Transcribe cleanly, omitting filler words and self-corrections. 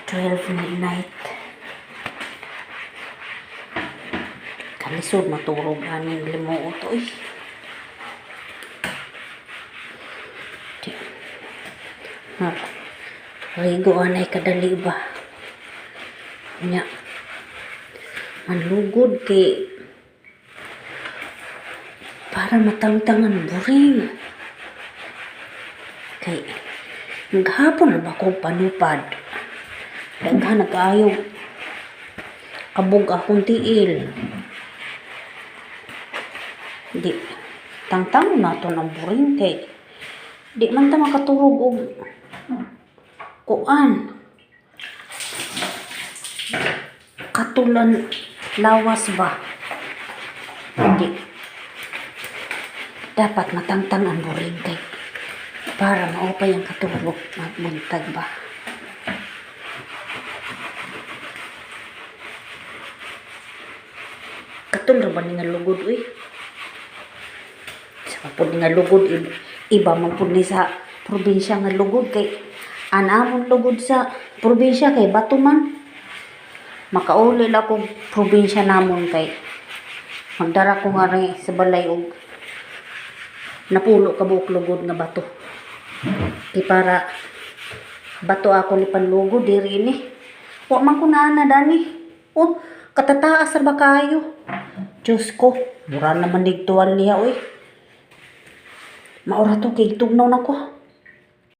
12 midnight. Kalisod maturog aning limuot oy. Rigo anay kadali ba? Nya. Manlugod kay para matangtangan buring. Kay maghapon na ba kong panupad? Daghan nag-ayog kabog akong tiil. Di tangtang na to ng buring kay di man ta makaturog og kuan katulan lawas ba. Hindi dapat matangtang ang buring kay para maupay ang katulog magbuntag ba. Katulog ba ni nga lugod uy? Sa pud nga lugod iba man pud ni sa probinsya nga lugod kay anamon lugod sa probinsya kay bato man. Makauli la ko probinsya namon kay magdara ko nga rin sa balay og napulo ka buok lugod nga bato. Kay para bato ako ni panlugod diri ni. Wa man ko na dani. Oh, katataas ra ba kayo? Diyos ko, mura naman digtuan niya oy. Maura to kay tugnaw nako.